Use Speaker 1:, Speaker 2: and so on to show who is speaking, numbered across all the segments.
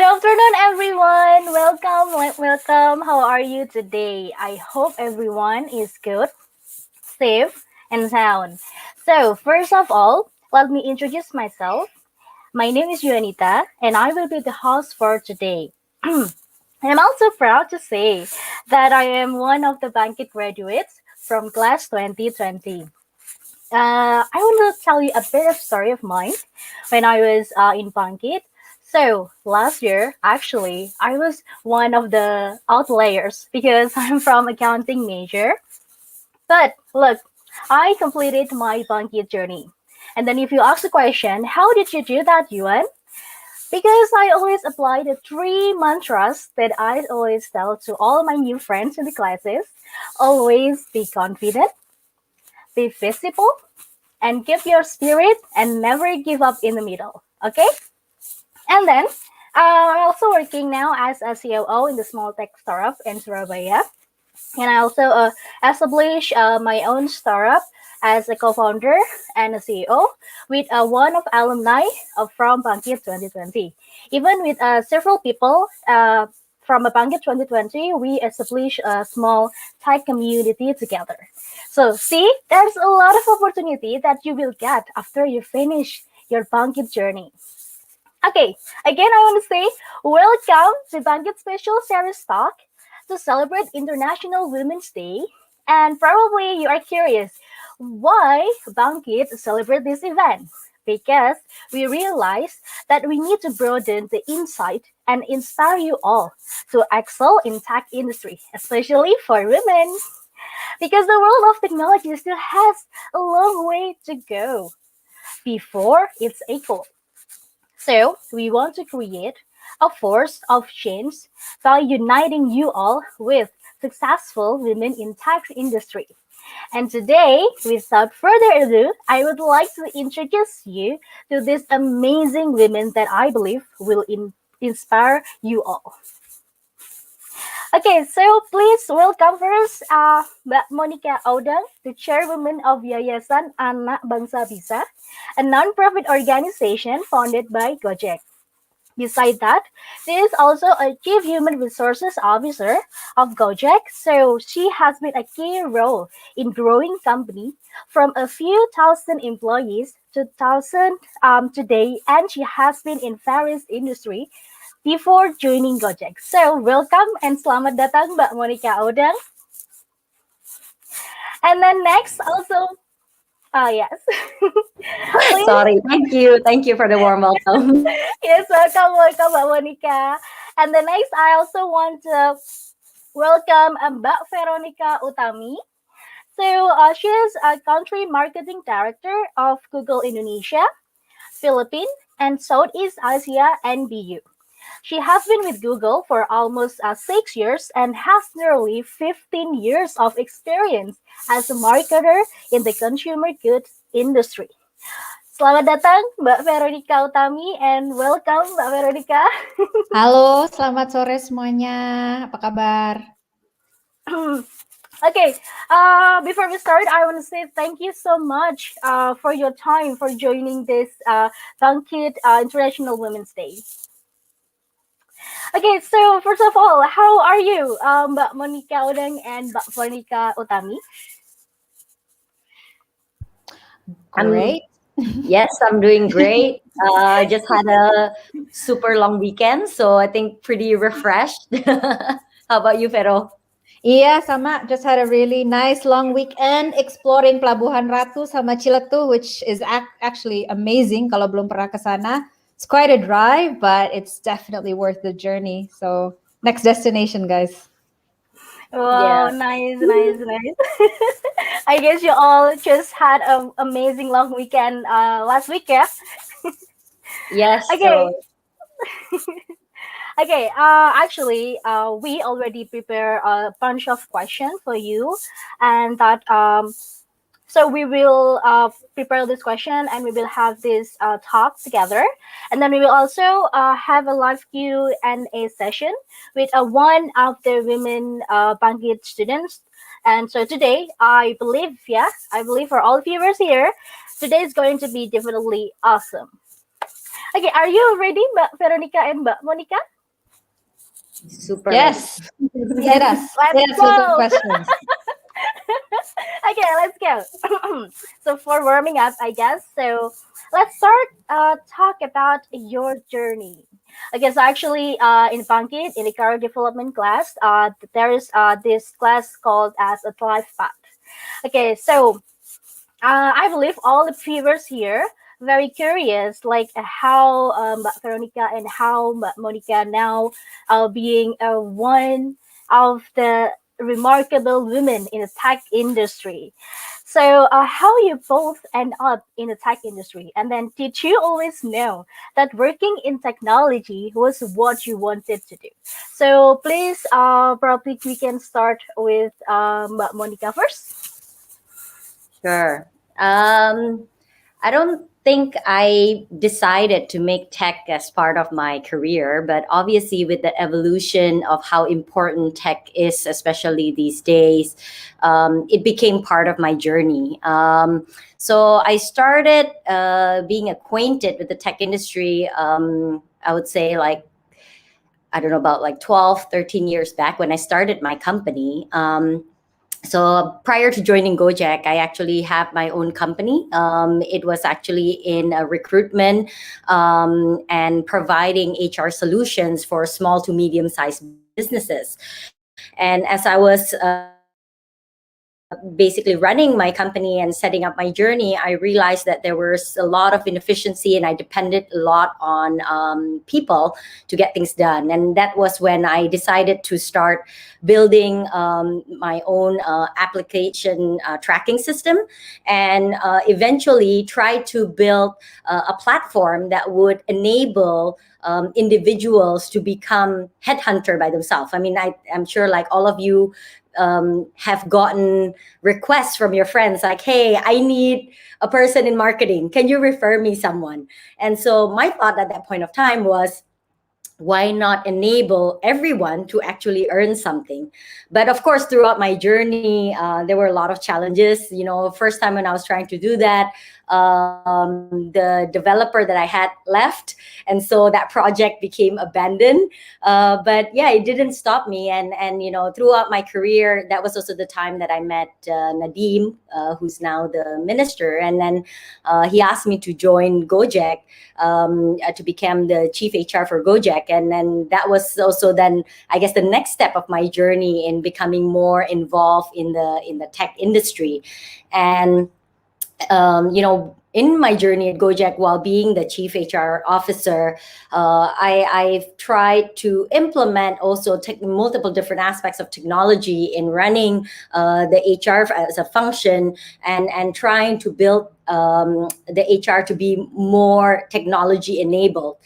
Speaker 1: afternoon, everyone. Welcome. How are you today? I hope everyone is good, safe, and sound. So, first of all, let me introduce myself. My name is Juanita, and I will be the host for today. I'm also proud to say that I am one of the Bangkit graduates from class 2020. I want to tell you a bit of story of mine when I was in Bangkit. So last year, actually, I was one of the outliers because I'm from accounting major. But look, I completed my Bangkit journey. And then if you ask the question, how did you do that, Yuan? Because I always apply the three mantras that I always tell to all my new friends in the classes. Always be confident, be visible, and keep your spirit and never give up in the middle. Okay? And then I'm also working now as a COO in the small tech startup in Surabaya. And I also established my own startup as a co-founder and a CEO with one of alumni from Bangkit 2020. Even with several people from Bangkit 2020, we established a small tech community together. So see, there's a lot of opportunity that you will get after you finish your Bangkit journey. Okay, again, I want to say welcome to Bangkit Special Series Talk to celebrate International Women's Day. And probably you are curious, why Bangkit celebrate this event? Because we realize that we need to broaden the insight and inspire you all to excel in tech industry, especially for women. Because the world of technology still has a long way to go before it's equal. So we want to create a force of change by uniting you all with successful women in tech industry. And today, without further ado, I would like to introduce you to these amazing women that I believe will inspire you all. Okay, so please welcome first Mbak Monica Oudang, the chairwoman of Yayasan Anak, Bangsa, Bisa, a non-profit organization founded by Gojek. Besides that, she is also a Chief Human Resources Officer of Gojek, so she has been a key role in growing company from a few thousand employees to thousand today, and she has been in various industry before joining Gojek. So welcome and selamat datang Mbak Monica Oudang. And then next also, yes. Please.
Speaker 2: Sorry, thank you for the warm welcome.
Speaker 1: Yes, welcome Mbak Monica. And the next, I also want to welcome Mbak Veronica Utami. So she is a country marketing director of Google Indonesia, Philippines, and Southeast Asia NBU. She has been with Google for almost 6 years and has nearly 15 years of experience as a marketer in the consumer goods industry. Selamat datang Mbak Veronica Utami and welcome Mbak Veronica.
Speaker 3: Halo, selamat sore semuanya. Apa kabar?
Speaker 1: Okay, before we start, I want to say thank you so much for your time for joining this Bangkit International Women's Day. Okay, so first of all, how are you, Mbak Monica Oudang and Mbak Veronica Utami?
Speaker 3: Great.
Speaker 2: Yes, I'm doing great. Just had a super long weekend, so I think pretty refreshed. How about you, Vero?
Speaker 3: Iya, sama. Just had a really nice long weekend exploring Pelabuhan Ratu sama Ciletu, which is actually amazing kalau belum pernah ke sana. It's quite a drive, but it's definitely worth the journey. So, next destination, guys.
Speaker 1: Wow,
Speaker 2: Yeah.
Speaker 1: nice. I guess you all just had an amazing long weekend last week, yeah?
Speaker 2: Yes.
Speaker 1: Okay.
Speaker 2: So
Speaker 1: Okay, actually, we already prepare a bunch of questions for you, and that so we will prepare this question and we will have this talk together, and then we will also have a live Q&A session with one of the women Bangkit students. And so today, I believe for all viewers here, today is going to be definitely awesome. Okay, are you ready, Mbak Veronica and Mbak Monica?
Speaker 2: Super ready.
Speaker 3: Yes. Hit us.
Speaker 1: Let's
Speaker 3: Hit us with the
Speaker 1: go.
Speaker 3: questions.
Speaker 1: Okay, let's go. So for warming up, I guess. So let's start talk about your journey. Okay, so actually, in Bangkit, in the career development class, there is this class called as a life path. Okay, so I believe all the viewers here very curious, like how Mbak Veronica and how Mbak Monica now being one of the remarkable women in the tech industry. So, how you both end up in the tech industry, and then did you always know that working in technology was what you wanted to do? So, please, probably we can start with Mbak Monica first.
Speaker 2: Sure. I don't think I decided to make tech as part of my career, but obviously, with the evolution of how important tech is, especially these days, it became part of my journey. So I started being acquainted with the tech industry, I would say, like, I don't know, about like 12, 13 years back when I started my company. So prior to joining Gojek, I actually have my own company. It was actually in recruitment and providing HR solutions for small to medium sized businesses. And as I was basically running my company and setting up my journey, I realized that there was a lot of inefficiency and I depended a lot on people to get things done. And that was when I decided to start building my own application tracking system and eventually try to build a platform that would enable individuals to become headhunter by themselves. I mean, I'm sure like all of you have gotten requests from your friends like, hey, I need a person in marketing. Can you refer me someone? And so my thought at that point of time was, why not enable everyone to actually earn something? But of course, throughout my journey, there were a lot of challenges. You know, first time when I was trying to do that, the developer that I had left, and so that project became abandoned. But yeah, it didn't stop me. And you know, throughout my career, that was also the time that I met Nadim, who's now the minister, and then he asked me to join Gojek to become the chief HR for Gojek. And then that was also then, I guess, the next step of my journey in becoming more involved in the tech industry. And you know, in my journey at Gojek, while being the chief HR officer, I've tried to implement also multiple different aspects of technology in running the HR as a function, and trying to build the HR to be more technology enabled.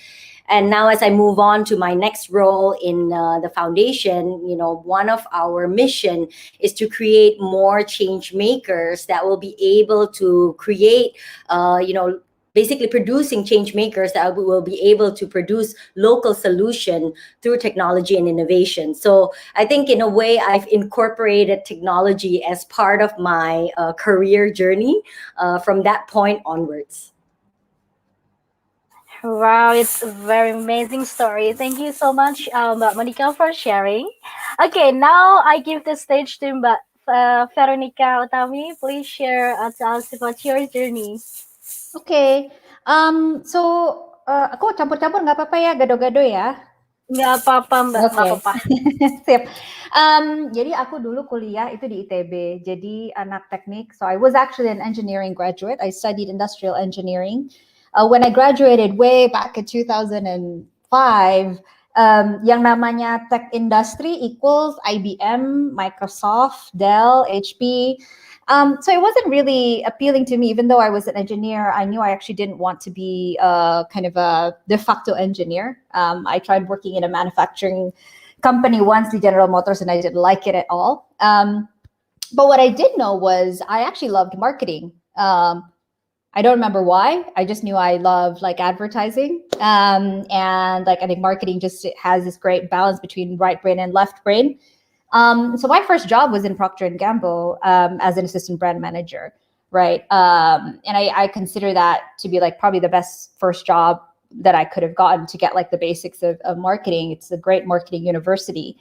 Speaker 2: And now, as I move on to my next role in the foundation, you know, one of our mission is to create more change makers that will be able to create, you know, basically producing change makers that will be able to produce local solution through technology and innovation. So I think in a way I've incorporated technology as part of my career journey from that point onwards.
Speaker 1: Wow, it's a very amazing story. Thank you so much, Mbak Monica, for sharing. Okay, now I give the stage to Mbak Veronica Utami. Please share to us about your journey.
Speaker 3: Okay. So aku campur-campur nggak apa-apa ya, gado-gado ya.
Speaker 1: Nggak apa-apa, Mbak, nggak
Speaker 3: Oke.
Speaker 1: apa-apa.
Speaker 3: Sip. Jadi aku dulu kuliah itu di ITB, jadi anak teknik. So I was actually an engineering graduate. I studied industrial engineering. When I graduated way back in 2005, yang namanya tech industry equals IBM, Microsoft, Dell, HP. So it wasn't really appealing to me, even though I was an engineer. I knew I actually didn't want to be kind of a de facto engineer. I tried working in a manufacturing company once, the General Motors, and I didn't like it at all. But what I did know was I actually loved marketing. I don't remember why. I just knew I loved like advertising. And like I think marketing just has this great balance between right brain and left brain. So my first job was in Procter and Gamble as an assistant brand manager, right? And I consider that to be like probably the best first job that I could have gotten to get like the basics of marketing. It's a great marketing university.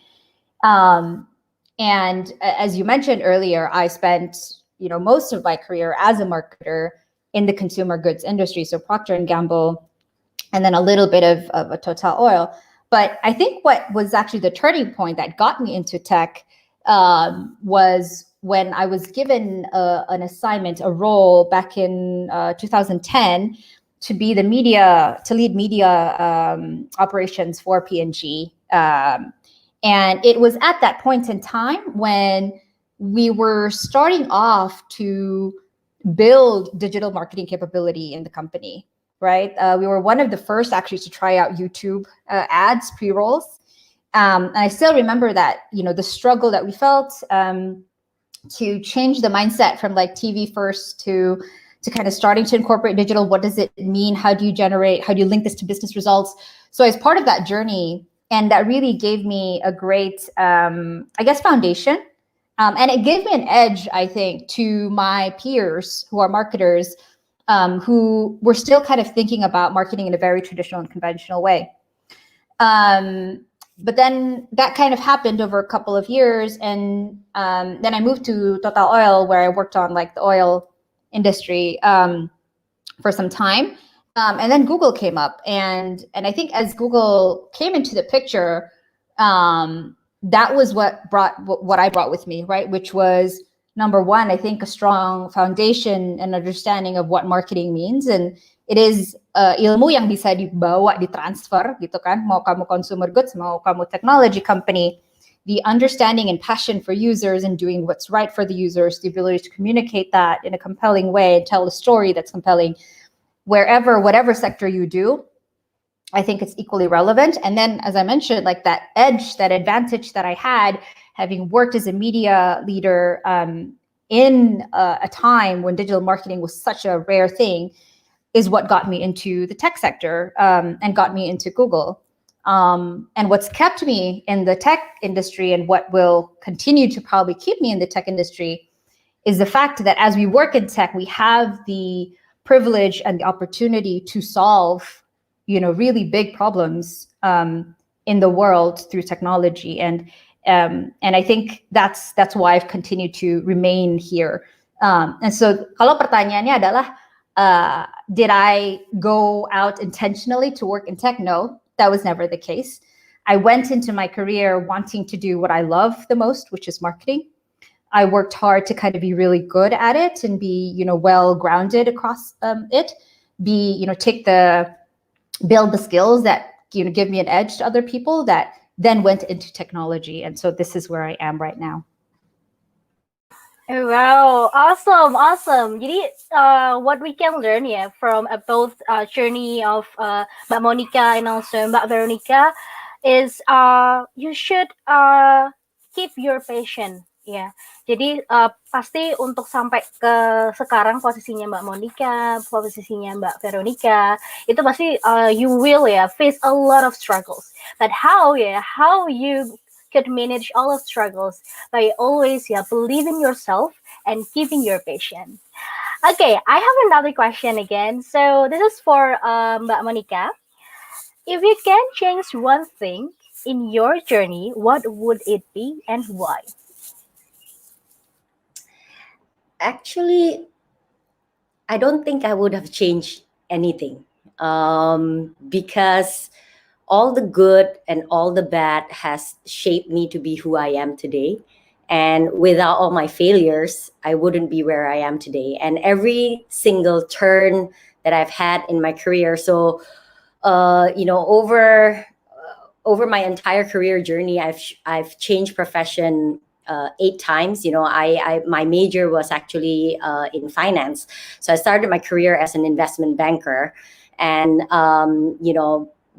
Speaker 3: And as you mentioned earlier, I spent, most of my career as a marketer in the consumer goods industry. So Procter and Gamble, and then a little bit of a Total Oil. But I think what was actually the turning point that got me into tech was when I was given an assignment, a role back in 2010 to be to lead media operations for P&G. And it was at that point in time when we were starting off to build digital marketing capability in the company, right? We were one of the first actually to try out YouTube ads, pre-rolls. And I still remember that, the struggle that we felt to change the mindset from like TV first to kind of starting to incorporate digital. What does it mean? How do you link this to business results? So as part of that journey, and that really gave me a great, foundation. And it gave me an edge, I think, to my peers who are marketers, who were still kind of thinking about marketing in a very traditional and conventional way. But then that kind of happened over a couple of years. And then I moved to Total Oil, where I worked on like the oil industry for some time. And then Google came up. And I think as Google came into the picture, that was what I brought with me, right? Which was, number one, I think a strong foundation and understanding of what marketing means. And it is ilmu yang bisa dibawa, ditransfer gitu kan. Mau kamu consumer goods, mau kamu technology company, the understanding and passion for users and doing what's right for the users, the ability to communicate that in a compelling way and tell a story that's compelling, whatever sector you do, I think it's equally relevant. And then, as I mentioned, like that edge, that advantage that I had, having worked as a media leader in a time when digital marketing was such a rare thing, is what got me into the tech sector and got me into Google. And what's kept me in the tech industry and what will continue to probably keep me in the tech industry is the fact that as we work in tech, we have the privilege and the opportunity to solve, really big problems in the world through technology. And I think that's why I've continued to remain here. And so kalau pertanyaannya adalah, did I go out intentionally to work in tech? No, that was never the case. I went into my career wanting to do what I love the most, which is marketing. I worked hard to kind of be really good at it and be, well-grounded across it. Build the skills that, give me an edge to other people that then went into technology. And so this is where I am right now.
Speaker 1: Oh, wow, awesome. Jadi what we can learn from both journey of Mbak Monica and also Mbak Veronica is you should keep your passion. Ya, jadi pasti untuk sampai ke sekarang posisinya Mbak Monica, posisinya Mbak Veronica, itu pasti you will face a lot of struggles. But how you could manage all of struggles by always believe in yourself and keeping your passion. Okay, I have another question again. So this is for Mbak Monica. If you can change one thing in your journey, what would it be and why?
Speaker 2: Actually, I don't think I would have changed anything because all the good and all the bad has shaped me to be who I am today. And without all my failures, I wouldn't be where I am today. And every single turn that I've had in my career, so over my entire career journey, I've changed profession 8 times. My major was actually in finance. So I started my career as an investment banker and,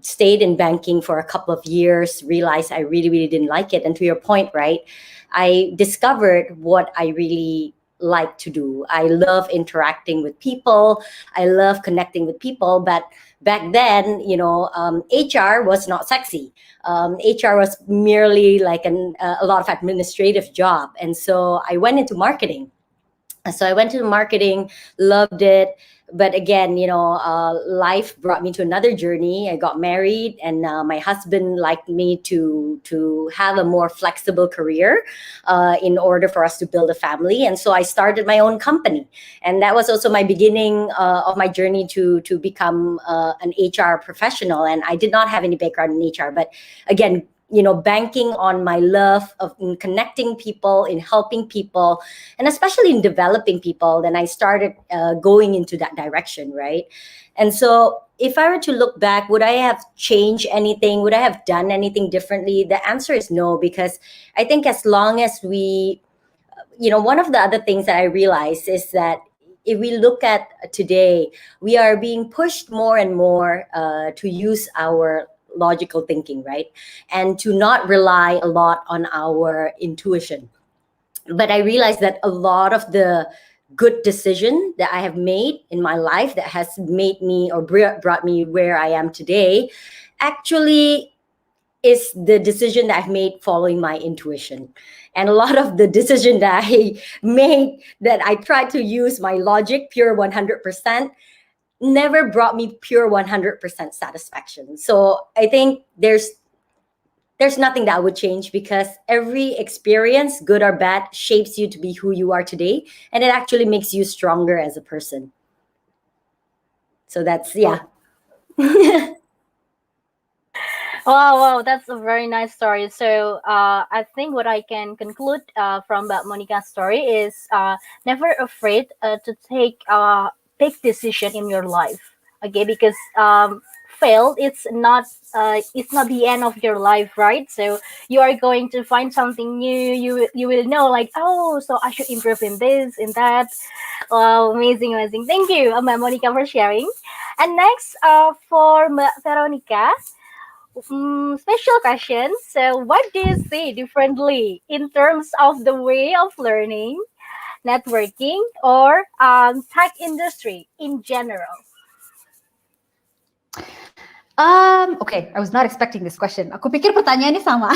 Speaker 2: stayed in banking for a couple of years, realized I really, really didn't like it. And to your point, right, I discovered what I really like to do. I love interacting with people. I love connecting with people. But back then, HR was not sexy. HR was merely like a lot of administrative job. And so I went into marketing. So I went to marketing, loved it. But again, life brought me to another journey. I got married, and my husband liked me to have a more flexible career in order for us to build a family. And so I started my own company, and that was also my beginning of my journey to become an HR professional. And I did not have any background in HR, but again, banking on my love of in connecting people, in helping people, and especially in developing people, then I started going into that direction, right? And so if I were to look back, would I have changed anything? Would I have done anything differently? The answer is no, because I think as long as one of the other things that I realized is that if we look at today, we are being pushed more and more to use our logical thinking, right? And to not rely a lot on our intuition. But I realized that a lot of the good decision that I have made in my life that has made me or brought me where I am today actually is the decision that I've made following my intuition. And a lot of the decision that I made that I tried to use my logic, pure 100%, never brought me pure 100% satisfaction. So I think there's nothing that I would change, because every experience, good or bad, shapes you to be who you are today, and it actually makes you stronger as a person. So that's yeah.
Speaker 1: Wow, that's a very nice story. So I think what I can conclude from that Monica's story is never afraid to take a big decision in your life. Okay, because failed, it's not the end of your life, right? So you are going to find something new. You will know, like, oh, so I should improve in this, in that. Wow, amazing, amazing. Thank you, Mbak Monica, for sharing. And next, for Mbak Veronica. Special question. So, what do you see differently in terms of the way of learning, networking, or tech industry in general?
Speaker 3: Okay, I was not expecting this question. Aku pikir pertanyaannya sama.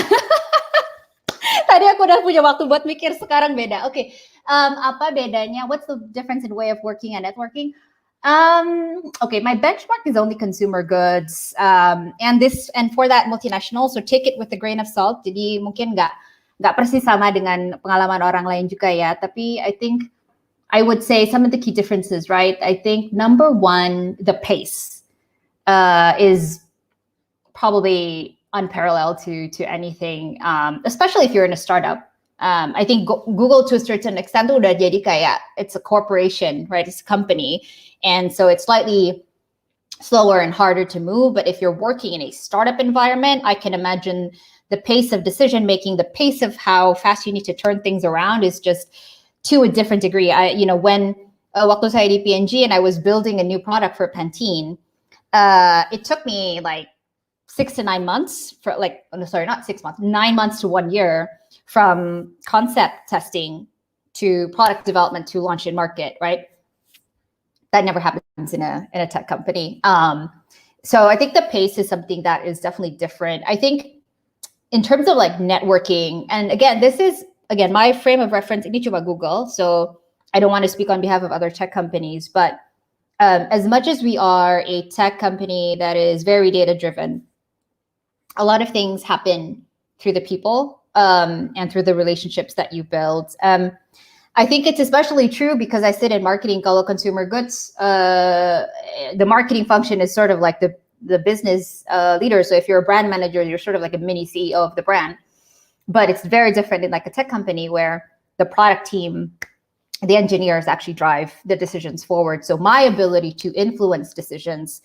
Speaker 3: Tadi aku udah punya waktu buat mikir, sekarang beda. Okay, apa bedanya? What's the difference in way of working and networking? Okay, my benchmark is only consumer goods, and for that multinational, so take it with a grain of salt. Jadi mungkin nggak persis sama dengan pengalaman orang lain juga ya. Tapi I think I would say some of the key differences, right? I think number one, the pace is probably unparalleled to anything, especially if you're in a startup. I think Google, to a certain extent, udah jadi kayak it's a corporation, right? It's a company. And so it's slightly slower and harder to move. But if you're working in a startup environment, I can imagine the pace of decision making, the pace of how fast you need to turn things around is just to a different degree. When waktu saya di P&G and I was building a new product for Pantene, it took me like 6 to 9 months for not 6 months, 9 months to 1 year from concept testing to product development to launch in market, right? That never happens in a tech company. So I think the pace is something that is definitely different. I think in terms of like networking, and again, this is my frame of reference, ini cuma Google, so I don't want to speak on behalf of other tech companies, but as much as we are a tech company that is very data driven, a lot of things happen through the people and through the relationships that you build. I think it's especially true because I sit in marketing, kalau consumer goods. The marketing function is sort of like the business leader. So if you're a brand manager, you're sort of like a mini CEO of the brand. But it's very different in like a tech company where the product team, the engineers actually drive the decisions forward. So my ability to influence decisions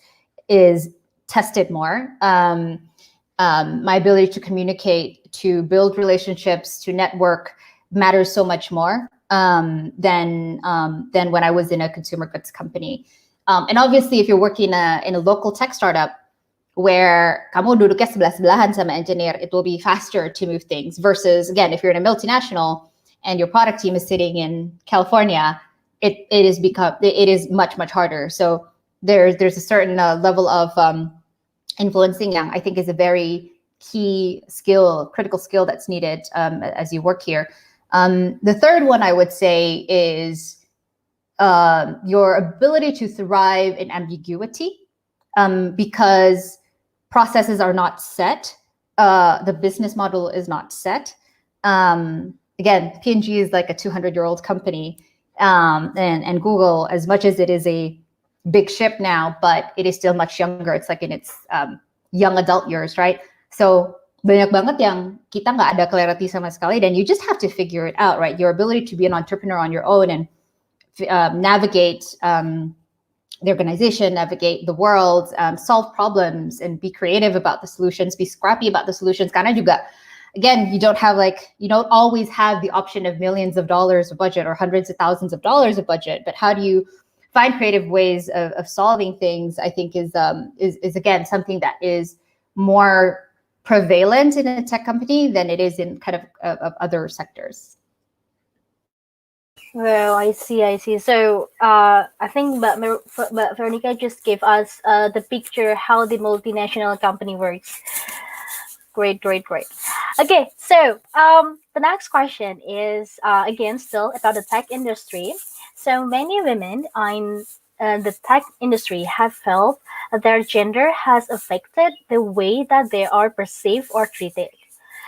Speaker 3: is tested more. My ability to communicate, to build relationships, to network matters so much more than when I was in a consumer goods company. And obviously, if you're working in a local tech startup where kamu duduknya sebelah-sebelahan sama engineer, it will be faster to move things. Versus, again, if you're in a multinational and your product team is sitting in California, it is much, much harder. So there's a certain level of influencing yang I think is a very key skill, critical skill that's needed as you work here. The third one I would say is your ability to thrive in ambiguity, because processes are not set. The business model is not set. Again, P&G is like a 200-year-old company, and Google, as much as it is a big ship now, but it is still much younger. It's like in its young adult years, right? So banyak banget yang kita nggak ada clarity sama sekali, then you just have to figure it out, right? Your ability to be an entrepreneur on your own and navigate the organization, navigate the world, solve problems, and be creative about the solutions, be scrappy about the solutions. Karena juga, again, you don't always have the option of millions of dollars of budget or hundreds of thousands of dollars of budget, but how do you find creative ways of solving things, I think is again, something that is more prevalent in a tech company than it is in kind of other sectors.
Speaker 1: Well, I see. So, I think but Veronica just gave us the picture how the multinational company works. Great. Okay, so the next question is again still about the tech industry. So many women in the tech industry have felt that their gender has affected the way that they are perceived or treated.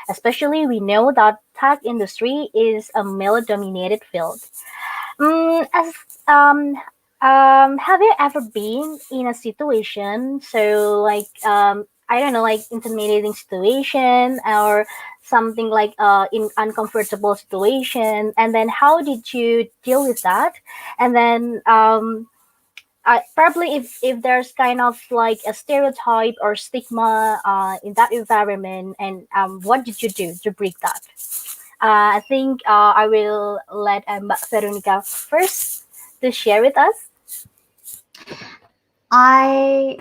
Speaker 1: Especially, we know that tech industry is a male-dominated field. Have you ever been in a situation like I don't know, like intimidating situation or something like in uncomfortable situation, and then how did you deal with that? And then probably if there's kind of like a stereotype or stigma in that environment, and what did you do to break that? I think I will let Veronica first to share with us.
Speaker 3: I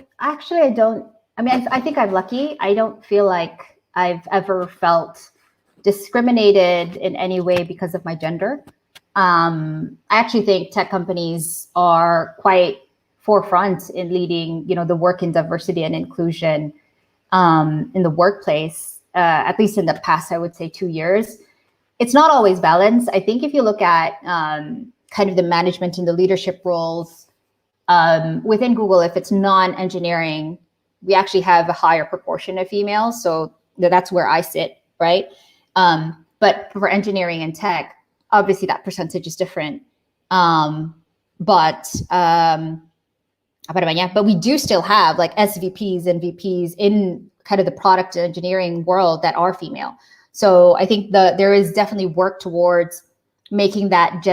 Speaker 3: think I'm lucky. I don't feel like I've ever felt discriminated in any way because of my gender. I actually think tech companies are quite forefront in leading, the work in diversity and inclusion in the workplace, at least in the past, I would say 2 years. It's not always balanced. I think if you look at kind of the management and the leadership roles within Google, if it's non-engineering, we actually have a higher proportion of females. So that's where I sit, right? But for engineering and tech, obviously that percentage is different. But we do still have like SVPs and VPs in kind of the product engineering world that are female. So I think there is definitely work towards making that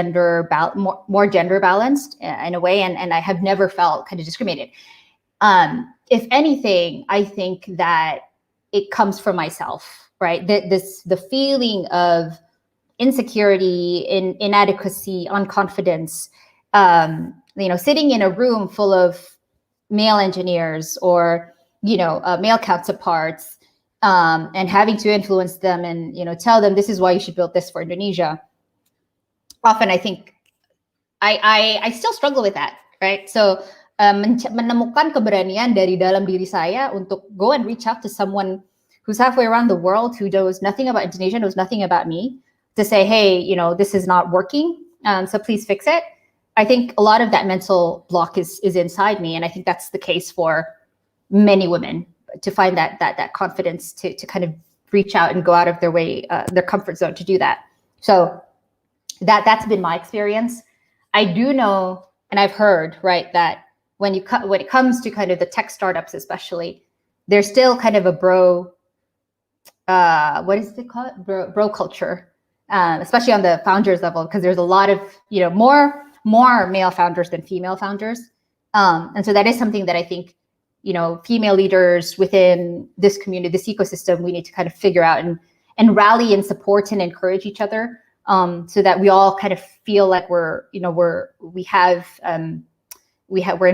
Speaker 3: more gender balanced in a way, and I have never felt kind of discriminated. If anything, I think that it comes from myself, right? The feeling of insecurity, inadequacy, unconfidence, sitting in a room full of male engineers or male counterparts, and having to influence them and tell them this is why you should build this for Indonesia. Often I think I still struggle with that, right? So menemukan keberanian dari dalam diri saya untuk go and reach out to someone who's halfway around the world, who knows nothing about Indonesia, knows nothing about me, to say, hey, this is not working, so please fix it. I think a lot of that mental block is inside me, and I think that's the case for many women, to find that confidence to kind of reach out and go out of their way, their comfort zone to do that. So that's been my experience. I do know, and I've heard, right, that when it comes to kind of the tech startups, especially, there's still kind of a bro culture, especially on the founders level, because there's a lot of more male founders than female founders, and so that is something that I think female leaders within this community, this ecosystem, we need to kind of figure out and rally and support and encourage each other, so that we all kind of feel like we're in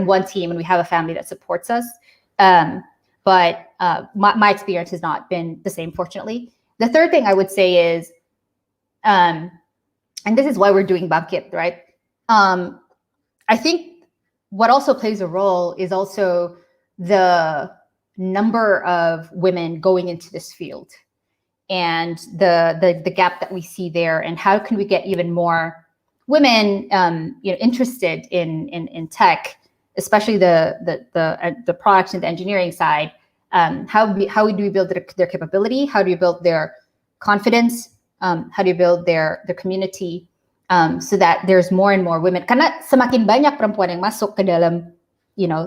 Speaker 3: one team and we have a family that supports us. But my experience has not been the same, fortunately. The third thing I would say is, and this is why we're doing Bangkit, right? I think what also plays a role is also the number of women going into this field and the gap that we see there, and how can we get even more women, interested in tech, especially the product and the engineering side. How do we build their capability? How do you build their confidence? How do you build their community, so that there's more and more women? Karena semakin banyak perempuan yang masuk ke dalam,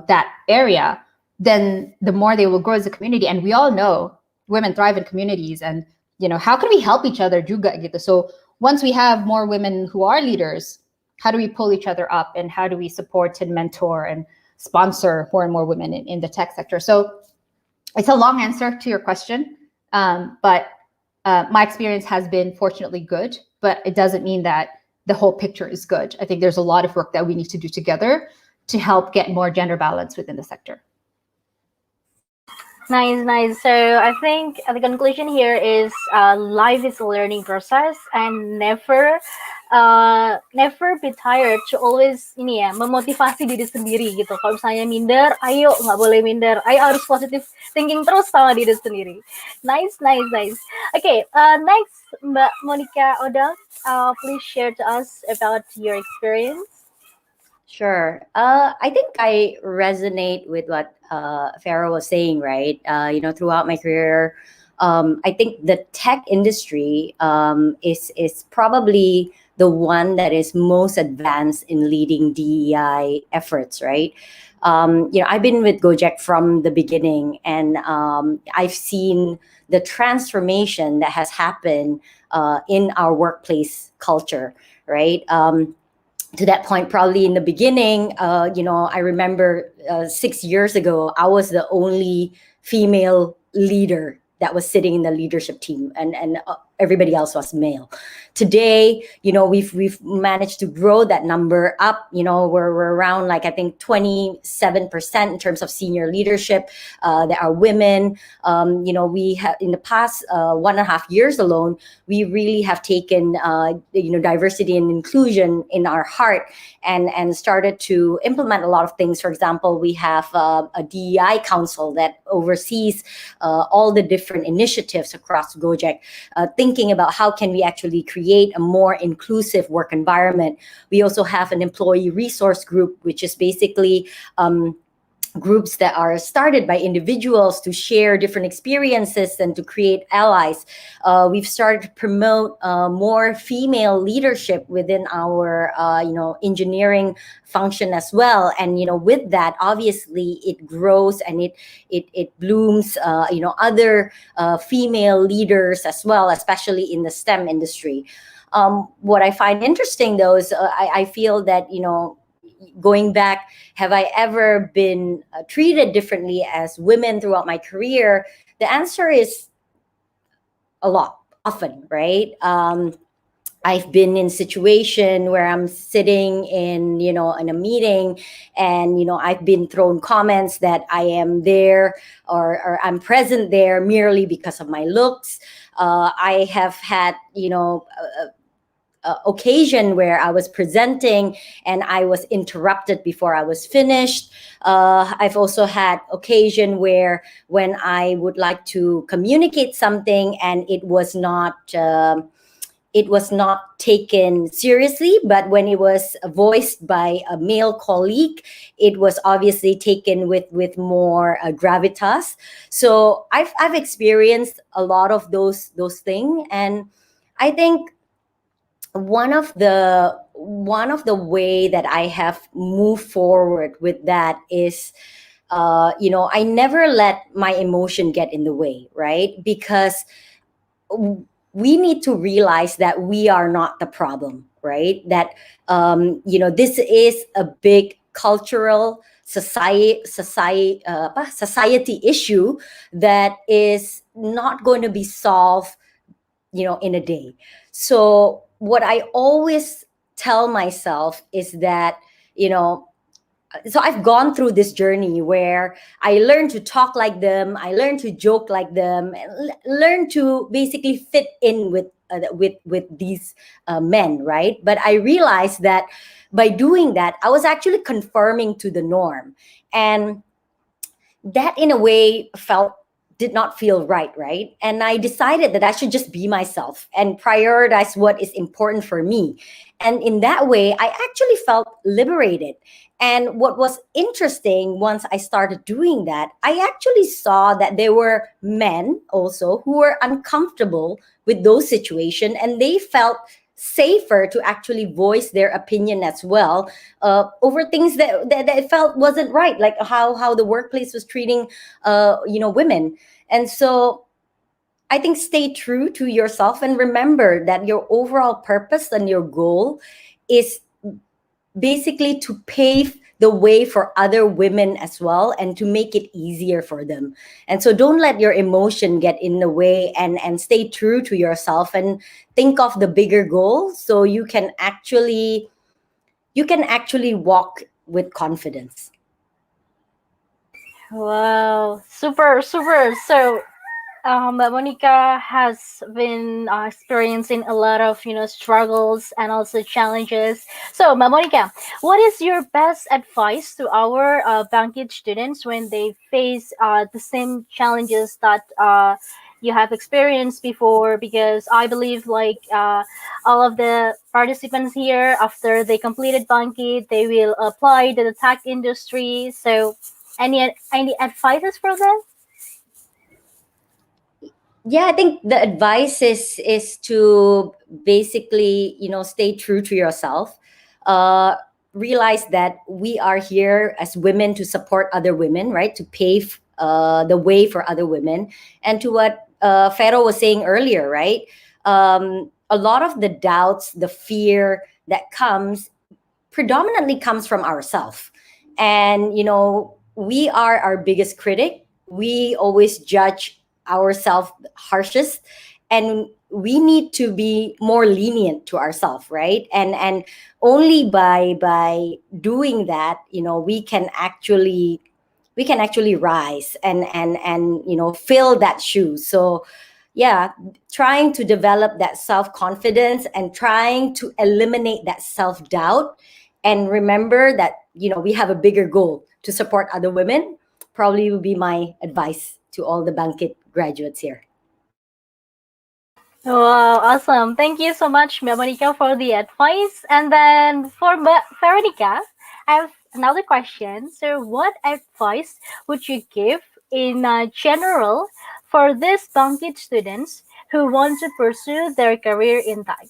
Speaker 3: that area, then the more they will grow as a community. And we all know women thrive in communities, and how can we help each other juga gitu. So once we have more women who are leaders, how do we pull each other up, and how do we support and mentor and sponsor more and more women in the tech sector? So it's a long answer to your question, but my experience has been fortunately good, but it doesn't mean that the whole picture is good. I think there's a lot of work that we need to do together to help get more gender balance within the sector.
Speaker 1: Nice, nice. So I think the conclusion here is life is a learning process, and never be tired to always memotivasi diri sendiri gitu. Kalau misalnya minder, ayo nggak boleh minder. Ayo harus positive thinking terus sama diri sendiri. Nice, nice, nice. Okay, next Mbak Monica Oudang, please share to us about your experience.
Speaker 2: Sure. I think I resonate with what Farah was saying, right? Throughout my career, I think the tech industry is probably the one that is most advanced in leading DEI efforts, right? I've been with Gojek from the beginning, and I've seen the transformation that has happened in our workplace culture, right? To that point, probably in the beginning, I remember 6 years ago, I was the only female leader that was sitting in the leadership team, and everybody else was male. Today, we've managed to grow that number up. We're around, like, I think 27% in terms of senior leadership that are women. We have, in the past 1.5 years alone, we really have taken diversity and inclusion in our heart, and started to implement a lot of things. For example, we have a DEI council that oversees all the different initiatives across Gojek, thinking about how can we actually create a more inclusive work environment. We also have an employee resource group, which is basically groups that are started by individuals to share different experiences and to create allies. We've started to promote more female leadership within our engineering function as well. And with that, obviously it grows and it blooms other female leaders as well, especially in the STEM industry. What I find interesting though is I feel that going back, have I ever been treated differently as women throughout my career? The answer is a lot, often, right? I've been in a situation where I'm sitting in a meeting, and I've been thrown comments that I am there or I'm present there merely because of my looks. I have had occasion where I was presenting and I was interrupted before I was finished. I've also had occasion where when I would like to communicate something and it was not taken seriously, but when it was voiced by a male colleague, it was obviously taken with more gravitas. So I've experienced a lot of those things, and I think one of the way that I have moved forward with that is I never let my emotion get in the way, right? Because we need to realize that we are not the problem, right? That this is a big cultural society issue that is not going to be solved in a day. So what I always tell myself is that, so I've gone through this journey where I learned to talk like them, I learned to joke like them, and learn to basically fit in with these men, right? But I realized that by doing that, I was actually conforming to the norm, and that in a way felt did not feel right? And I decided that I should just be myself and prioritize what is important for me. And in that way, I actually felt liberated. And what was interesting, once I started doing that, I actually saw that there were men also who were uncomfortable with those situations, and they felt safer to actually voice their opinion as well, over things that they felt wasn't right, like how the workplace was treating women. And so I think stay true to yourself and remember that your overall purpose and your goal is basically to pave the way for other women as well, and to make it easier for them. And so don't let your emotion get in the way, and stay true to yourself and think of the bigger goal, so you can actually walk with confidence.
Speaker 1: Wow, super, super. So, but Monica has been experiencing a lot of struggles and also challenges. So, Monica, what is your best advice to our Bangkit students when they face the same challenges that you have experienced before? Because I believe like all of the participants here, after they completed Bangkit, they will apply to the tech industry. So, any advices for them?
Speaker 2: Yeah, I think the advice is to basically stay true to yourself. Realize that we are here as women to support other women, right? To pave the way for other women. And to what Pharaoh was saying earlier, right? A lot of the doubts, the fear that comes predominantly comes from ourselves. And we are our biggest critic. We always judge ourselves harshest, and we need to be more lenient to ourselves, right? And only by doing that, we can actually rise and fill that shoe. So yeah, trying to develop that self-confidence and trying to eliminate that self-doubt, and remember that we have a bigger goal to support other women, probably would be my advice to all the Bangkit graduates here.
Speaker 1: Wow, awesome. Thank you so much, Monica, for the advice. And then for Veronica, I have another question. So, what advice would you give in general for these Bangkit students who want to pursue their career in tech?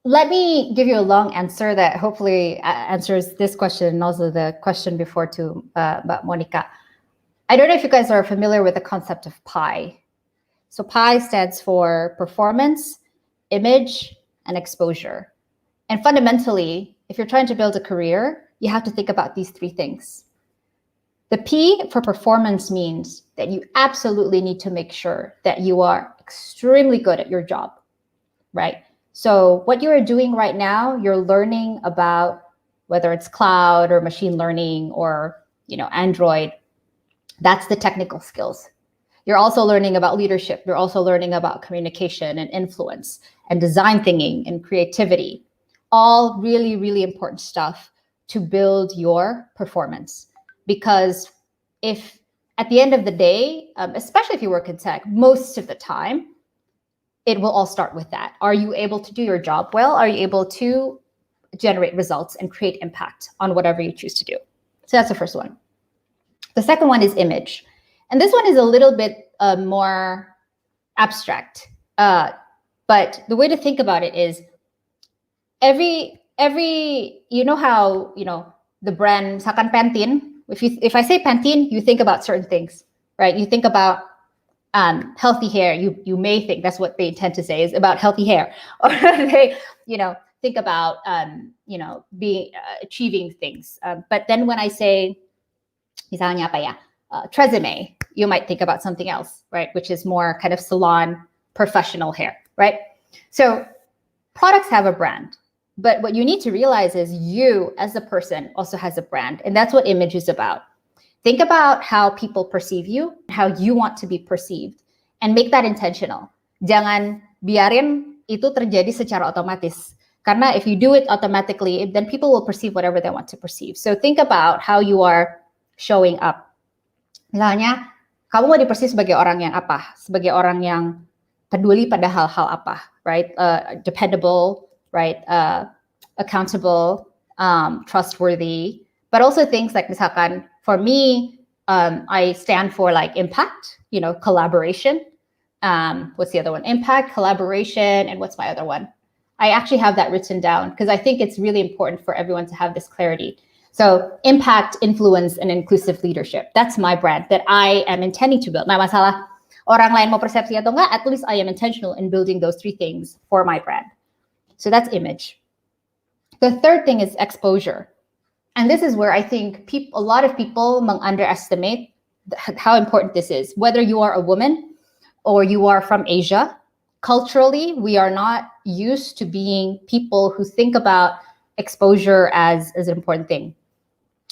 Speaker 3: Let me give you a long answer that hopefully answers this question and also the question before to about Monica. I don't know if you guys are familiar with the concept of PI. So PI stands for performance, image, and exposure. And fundamentally, if you're trying to build a career, you have to think about these three things. The P for performance means that you absolutely need to make sure that you are extremely good at your job, right? So what you are doing right now, you're learning about whether it's cloud or machine learning or Android. That's the technical skills. You're also learning about leadership. You're also learning about communication and influence and design thinking and creativity. All really, really important stuff to build your performance. Because if at the end of the day, especially if you work in tech, most of the time, it will all start with that. Are you able to do your job well? Are you able to generate results and create impact on whatever you choose to do? So that's the first one. The second one is image. And this one is a little bit more abstract. But the way to think about it is every how the brand misalkan Pantene. If I say Pantene, you think about certain things, right? You think about healthy hair. You may think that's what they intend to say is about healthy hair, or they think about being achieving things. But then when I say misalnya apa ya, tresemme, you might think about something else, right? Which is more kind of salon professional hair, right? So products have a brand, but what you need to realize is you as a person also has a brand, and that's what image is about. Think about how people perceive you, how you want to be perceived, and make that intentional. Jangan biarin itu terjadi secara otomatis. Karena if you do it automatically, then people will perceive whatever they want to perceive. So think about how you are showing up. Misalnya, kamu mau dipercaya sebagai orang yang apa? Sebagai orang yang peduli pada hal-hal apa, right? Dependable, right? Accountable, trustworthy, but also things like misalkan, for me, I stand for like impact, collaboration. What's the other one? Impact, collaboration, and what's my other one? I actually have that written down because I think it's really important for everyone to have this clarity. So impact, influence, and inclusive leadership. That's my brand that I am intending to build. Nah, masalah orang lain mau persepsi atau enggak, at least I am intentional in building those three things for my brand. So that's image. The third thing is exposure. And this is where I think a lot of people underestimate how important this is. Whether you are a woman or you are from Asia, culturally, we are not used to being people who think about exposure as an important thing.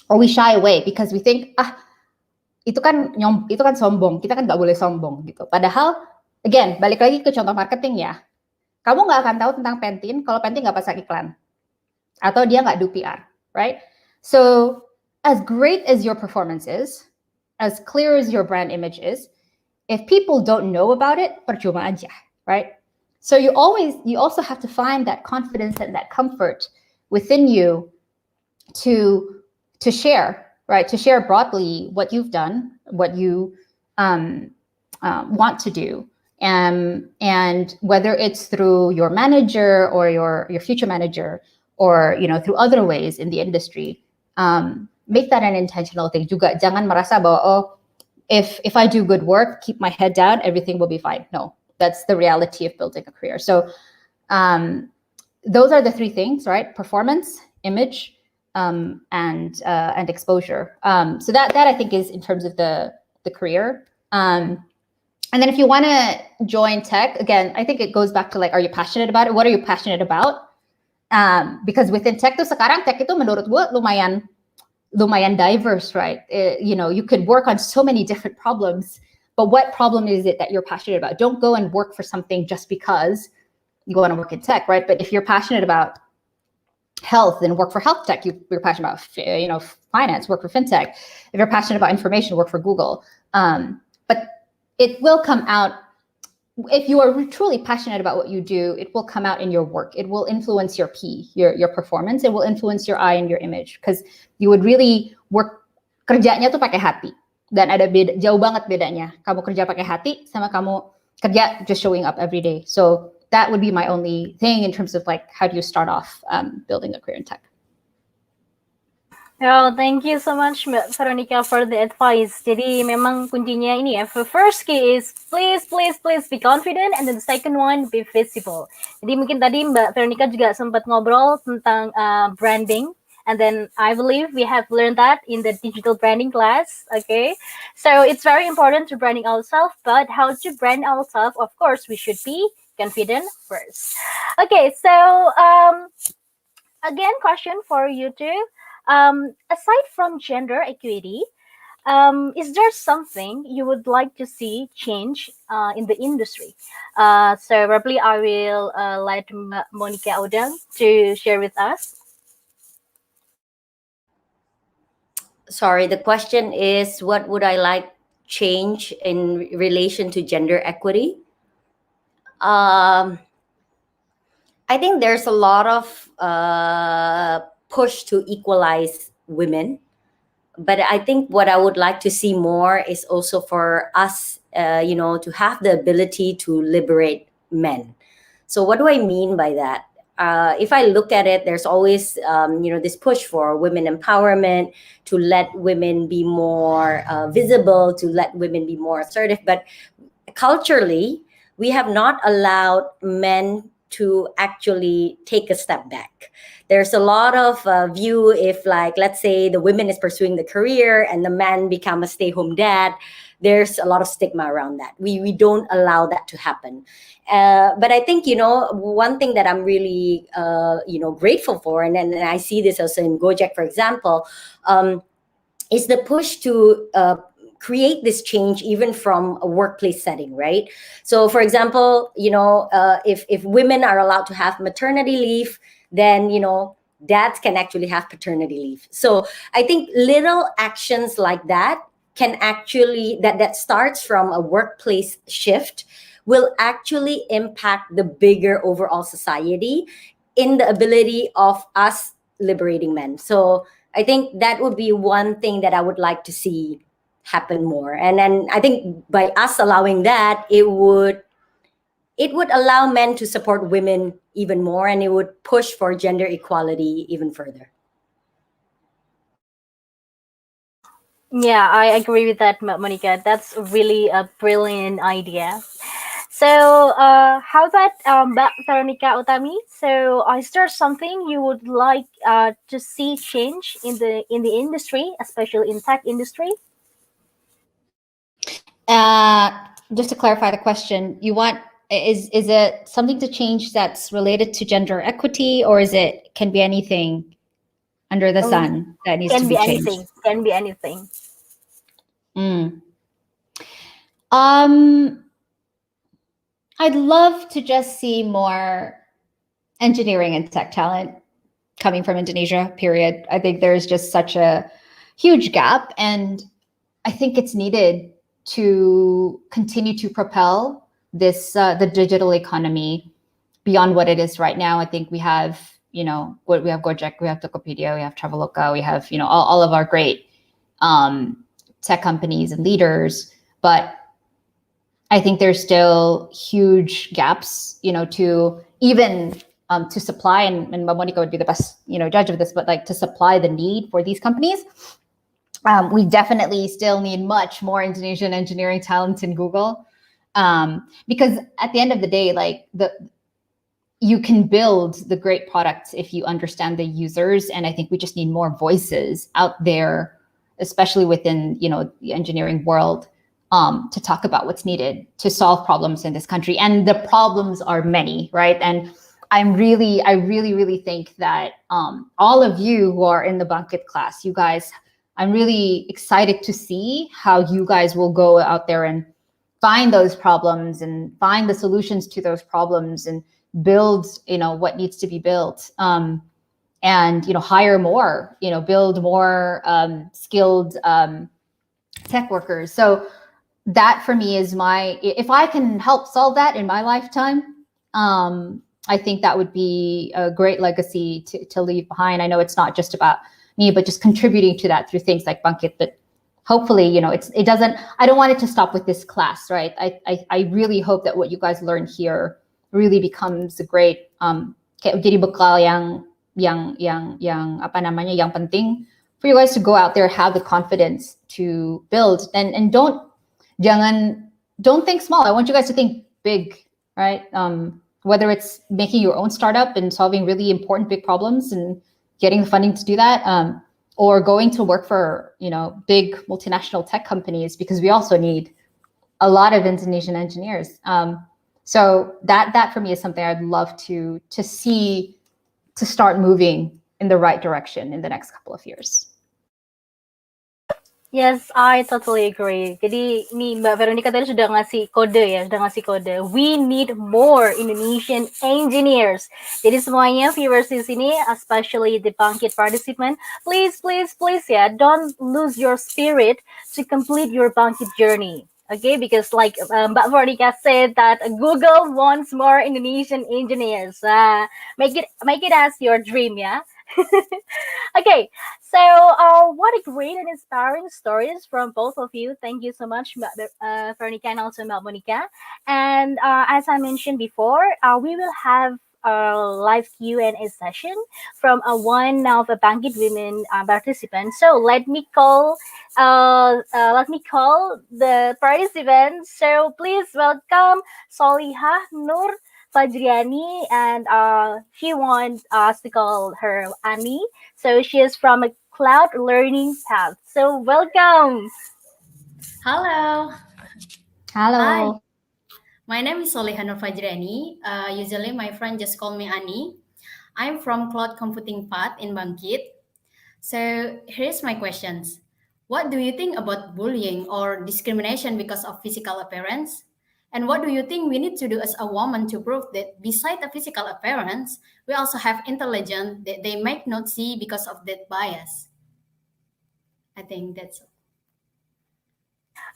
Speaker 3: Or we shy away because we think, itu kan sombong, kita kan nggak boleh sombong gitu. Padahal, again, balik lagi ke contoh marketing ya, kamu nggak akan tahu tentang Pantene kalau Pantene nggak pasang iklan atau dia nggak do PR, right? So, as great as your performance is, as clear as your brand image is, if people don't know about it, percuma aja, right? So you also have to find that confidence and that comfort within you to share, right? To share broadly what you've done, what you want to do, and whether it's through your manager or your future manager, or through other ways in the industry, make that an intentional thing. Juga jangan merasa bahwa if I do good work, keep my head down, everything will be fine. No, that's the reality of building a career. So those are the three things, right? Performance, image, and exposure. So that I think is in terms of the career. And then if you want to join tech, again, I think it goes back to like, are you passionate about it? What are you passionate about? Because within tech sekarang tech itu menurut gue lumayan diverse, right? You could work on so many different problems, but what problem is it that you're passionate about? Don't go and work for something just because you want to work in tech, right? But if you're passionate about health, then work for health tech. You're passionate about finance, work for fintech. If you're passionate about information, work for Google. But it will come out. If you are truly passionate about what you do, it will come out in your work. It will influence your your performance. It will influence your eye and your image, because you would really work, kerjanya tuh pakai hati. Dan ada jauh banget bedanya. Kamu kerja pakai hati sama kamu kerja just showing up every day. So that would be my only thing in terms of like, how do you start off building a career in tech?
Speaker 1: Oh, thank you so much, Mbak Veronica, for the advice. Jadi memang kuncinya ini ya. First key is please be confident, and then the second one, be visible. Jadi mungkin tadi Mbak Veronica juga sempat ngobrol tentang branding, and then I believe we have learned that in the digital branding class. Okay, so it's very important to branding ourselves, but how to brand ourselves? Of course, we should be confident first. Okay, so again, question for you two. Aside from gender equity, is there something you would like to see change in the industry? So probably I will let Monica Oudang to share with us.
Speaker 2: Sorry, the question is, what would I like change in relation to gender equity? I think there's a lot of push to equalize women, but I think what I would like to see more is also for us, to have the ability to liberate men. So what do I mean by that? If I look at it, there's always, this push for women empowerment, to let women be more visible, to let women be more assertive. But culturally, we have not allowed men to actually take a step back. There's a lot of view if, like, let's say the woman is pursuing the career and the man become a stay-home dad, there's a lot of stigma around that. We don't allow that to happen. But I think, one thing that I'm really, grateful for, and I see this also in Gojek, for example, is the push to create this change even from a workplace setting, right? So for example, if women are allowed to have maternity leave, then dads can actually have paternity leave. So I think little actions like that can actually, that starts from a workplace shift, will actually impact the bigger overall society in the ability of us liberating men. So I think that would be one thing that I would like to see happen more. And then I think by us allowing that, it would allow men to support women even more, and it would push for gender equality even further.
Speaker 1: Yeah, I agree with that, Monica. That's really a brilliant idea. So, how about Veronica Utami? So, is there something you would like to see change in the industry, especially in tech industry?
Speaker 3: Just to clarify the question, you want is it something to change that's related to gender equity, or is it can be anything under the
Speaker 1: Um,
Speaker 3: sun that needs to
Speaker 1: can
Speaker 3: be
Speaker 1: be
Speaker 3: changed?
Speaker 1: anything. Can be anything.
Speaker 3: Mm. I'd love to just see more engineering and tech talent coming from Indonesia, period. I think there's just such a huge gap, and I think it's needed to continue to propel this the digital economy beyond what it is right now. I think we have, we have Gojek, we have Tokopedia, we have Traveloka, we have, all of our great tech companies and leaders, but I think there's still huge gaps, to even to supply, and Monica would be the best, judge of this, but like to supply the need for these companies. We definitely still need much more Indonesian engineering talent in Google, because at the end of the day, like you can build the great products if you understand the users, and I think we just need more voices out there, especially within the engineering world, to talk about what's needed to solve problems in this country. And the problems are many, right? And I really think that all of you who are in the Bangkit class, you guys, I'm really excited to see how you guys will go out there and find those problems and find the solutions to those problems and build, what needs to be built, and hire more, build more skilled tech workers. So that for me is if I can help solve that in my lifetime, I think that would be a great legacy to leave behind. I know it's not just about me, but just contributing to that through things like Bangkit. But hopefully, it doesn't. I don't want it to stop with this class, right? I really hope that what you guys learn here really becomes a great jadi bekal yang apa namanya yang penting for you guys to go out there, have the confidence to build, and don't think small. I want you guys to think big, right? Whether it's making your own startup and solving really important big problems and getting the funding to do that, or going to work for big multinational tech companies, because we also need a lot of Indonesian engineers. So that for me is something I'd love to see to start moving in the right direction in the next couple of years.
Speaker 1: Yes, I totally agree. Jadi ini Mbak Veronica tadi sudah ngasih kode. We need more Indonesian engineers. Jadi semuanya viewers di sini, especially the Bangkit participant, please ya, don't lose your spirit to complete your Bangkit journey. Okay, because like Mbak Veronica said that Google wants more Indonesian engineers. Make it as your dream, yeah. Okay, so what a great and inspiring stories from both of you. Thank you so much, Veronica and also Monica. And as I mentioned before, we will have a live Q&A session from one of the Bangkit women participants. So let me call the participants. So please welcome Solihah Nur Fajriani, and she wants us to call her Annie. So she is from a cloud learning path. So welcome.
Speaker 4: Hello.
Speaker 3: Hello.
Speaker 4: Hi. My name is Solihah Nur Fajriani. Usually my friend just call me Annie. I'm from Cloud Computing Path in Bangkit. So here's my questions. What do you think about bullying or discrimination because of physical appearance? And what do you think we need to do as a woman to prove that beside the physical appearance, we also have intelligence that they might not see because of that bias? I think that's all.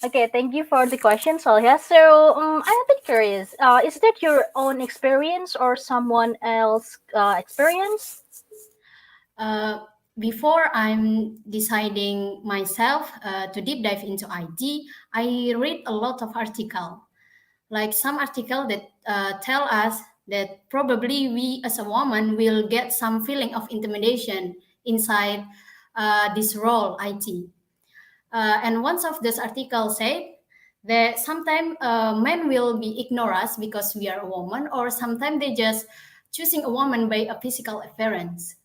Speaker 1: Okay, thank you for the question, Solhya. So, I'm a bit curious. Is that your own experience or someone else experience?
Speaker 4: Before I'm deciding myself to deep dive into IT, I read a lot of article, like some article that tell us that probably we as a woman will get some feeling of intimidation inside this role IT. And one of those articles said that sometimes men will be ignore us because we are a woman, or sometimes they just choosing a woman by a physical appearance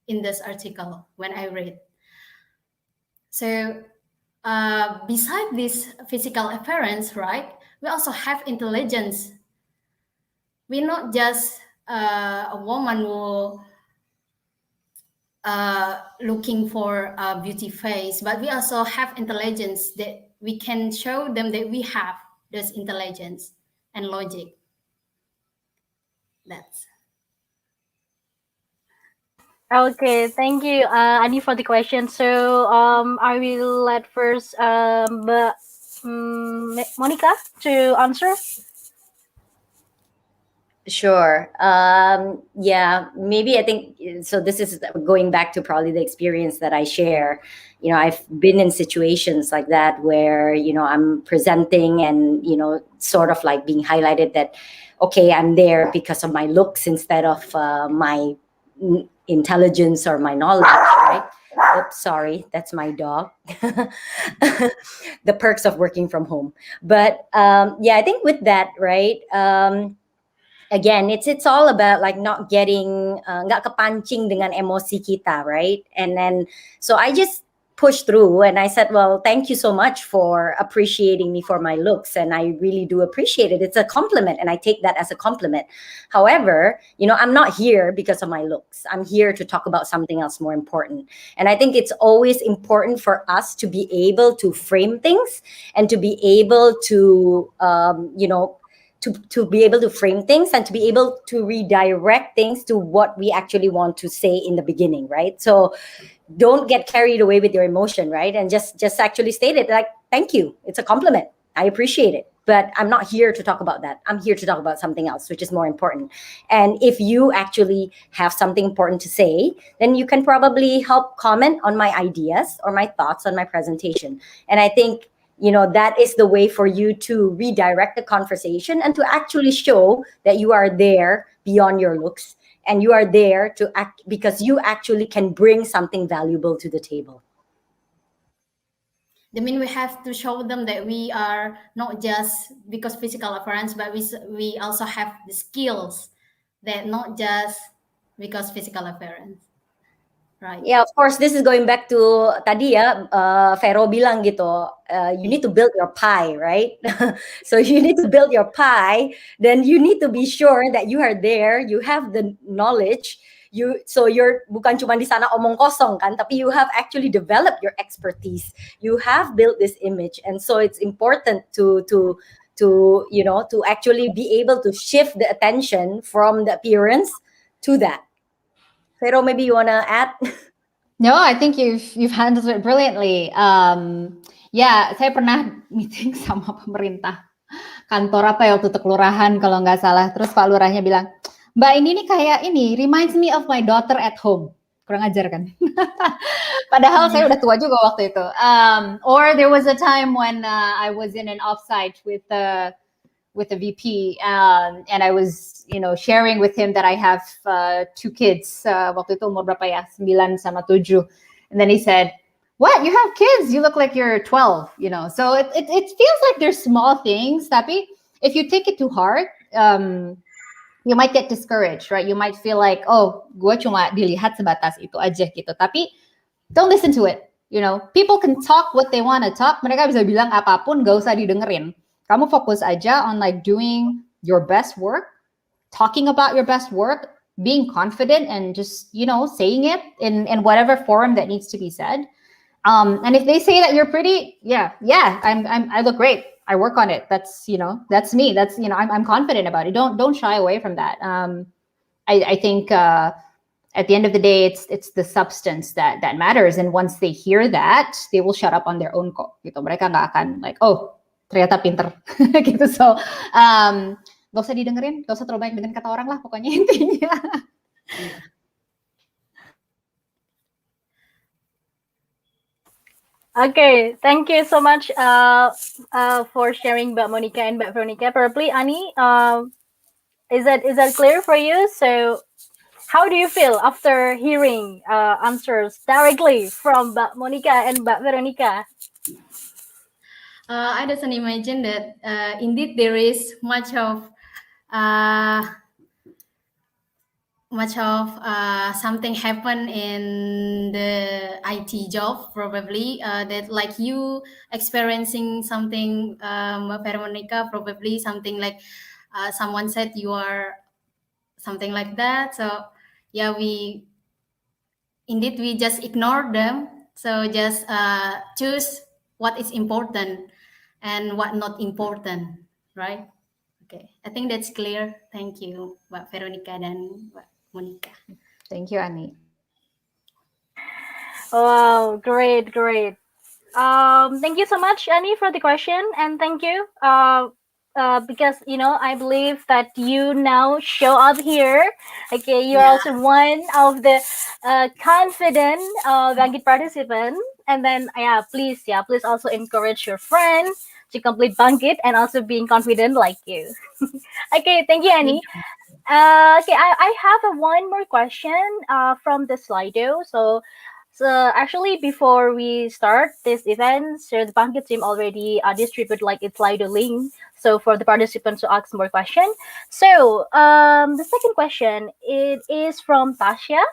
Speaker 4: in this article when I read. So beside this physical appearance, right, we also have intelligence. We're not just a woman who looking for a beauty face, but we also have intelligence that we can show them that we have this intelligence and logic. That's
Speaker 1: Okay, thank you, Ani, for the question. So, I will let first Monica to answer.
Speaker 2: Sure. Yeah, maybe I think so. This is going back to probably the experience that I share. I've been in situations like that where, I'm presenting and, sort of like being highlighted that, okay, I'm there because of my looks instead of my intelligence or my knowledge, right? Oops, sorry, that's my dog. The perks of working from home. But yeah, I think with that, right? Again, it's all about like not getting nggak kepancing dengan emosi kita, right? And then so I just pushed through and I said, well, thank you so much for appreciating me for my looks, and I really do appreciate it. It's a compliment and I take that as a compliment. However, I'm not here because of my looks. I'm here to talk about something else more important. And I think it's always important for us to be able to frame things and to be able to to be able to frame things and to be able to redirect things to what we actually want to say in the beginning, right? So don't get carried away with your emotion, right? And just actually state it like, thank you, it's a compliment, I appreciate it, but I'm not here to talk about that. I'm here to talk about something else, which is more important. And if you actually have something important to say, then you can probably help comment on my ideas or my thoughts on my presentation. And I think that is the way for you to redirect the conversation and to actually show that you are there beyond your looks, and you are there to act because you actually can bring something valuable to the table.
Speaker 4: I mean, we have to show them that we are not just because physical appearance, but we also have the skills that not just because physical appearance. Right.
Speaker 2: Yeah, of course, this is going back to tadi ya, Vero bilang gitu, you need to build your pie, right? So you need to build your pie, then you need to be sure that you are there, you have the knowledge, so you're bukan cuma di sana omong kosong kan, tapi you have actually developed your expertise, you have built this image, and so it's important to actually be able to shift the attention from the appearance to that. Vero, maybe you want to add?
Speaker 3: No, I think you've handled it brilliantly. Ya, saya pernah meeting sama pemerintah kantor apa ya waktu itu, kelurahan kalau nggak salah. Terus Pak Lurahnya bilang, Mbak ini nih kayak ini, reminds me of my daughter at home. Kurang ajar kan? Padahal saya udah tua juga waktu itu. Or there was a time when I was in an offsite with the VP, and I was, sharing with him that I have 2 kids. Waktu itu umur berapa ya? 9 sama 7. And then he said, "What? You have kids? You look like you're 12." So it feels like there's small things, tapi if you take it too hard, you might get discouraged, right? You might feel like, oh, gue cuma dilihat sebatas itu aja gitu. Tapi don't listen to it. People can talk what they want to talk. Mereka bisa bilang apapun, gak usah didengerin. Kamu fokus aja on like doing your best work, talking about your best work, being confident, and just saying it in whatever forum that needs to be said. And if they say that you're pretty, I look great. I work on it. That's that's me. That's I'm confident about it. Don't shy away from that. I think at the end of the day, it's the substance that matters. And once they hear that, they will shut up on their own kok. Gitu. Mereka nggak akan like, oh, ternyata pinter. Gitu. So, gak usah didengerin, gak usah terlalu banyak dengan kata orang lah, pokoknya intinya.
Speaker 1: Okay, thank you so much for sharing Mbak Monica and Mbak Veronica. Probably Ani, is that clear for you? So, how do you feel after hearing answers directly from Mbak Monica and Mbak Veronica?
Speaker 4: I just imagine that indeed there is much of something happen in the IT job probably that like you experiencing something Veronica, probably something like someone said you are something like that. So yeah, we just ignore them. So just choose what is important and what not important, right? Okay, I think that's clear. Thank you, Mbak Veronica dan Mbak Monica.
Speaker 3: Thank you, Ani.
Speaker 1: Wow, great. Thank you so much, Annie, for the question, and thank you. Because I believe that you now show up here. Okay, you are also one of the confident Bangkit participant, and then please also encourage your friends to complete Bangkit and also being confident like you. Okay, thank you, Annie. Okay, I have one more question from the Slido. So actually, before we start this event, so the Bangkit team already distribute like its Slido link. So for the participants to ask more questions. So the second question, it is from Tasha.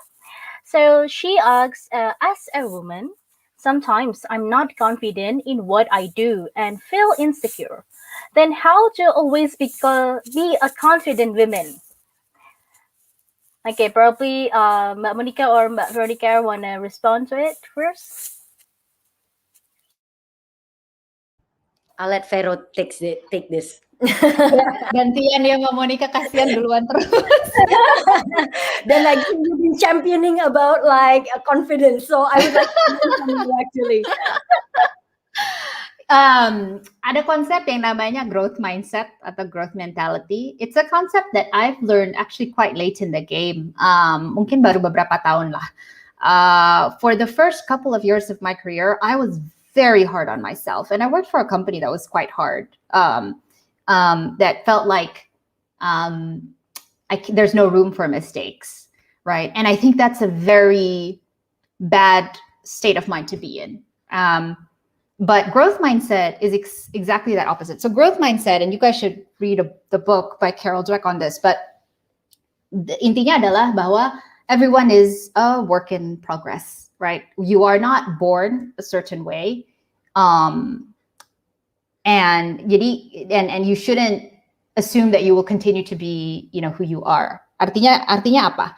Speaker 1: So she asks, as a woman, sometimes I'm not confident in what I do and feel insecure. Then how to always be a confident woman? Okay, probably Mbak Monica or Mbak Veronica want to respond to it first.
Speaker 2: I'll let Vero take this.
Speaker 3: Gantian ya Mbak Monica, kasihan duluan terus.
Speaker 2: Then like you've been championing about like confidence, so I would like to hear from you actually.
Speaker 3: Ada konsep yang namanya growth mindset atau growth mentality. It's a concept that I've learned actually quite late in the game. Mungkin baru beberapa tahun lah. For the first couple of years of my career, I was very hard on myself, and I worked for a company that was quite hard. That felt like there's no room for mistakes, right? And I think that's a very bad state of mind to be in. But growth mindset is exactly that opposite. So growth mindset, and you guys should read the book by Carol Dweck on this, but intinya adalah bahwa everyone is a work in progress, right? You are not born a certain way. And you shouldn't assume that you will continue to be, who you are. Artinya apa?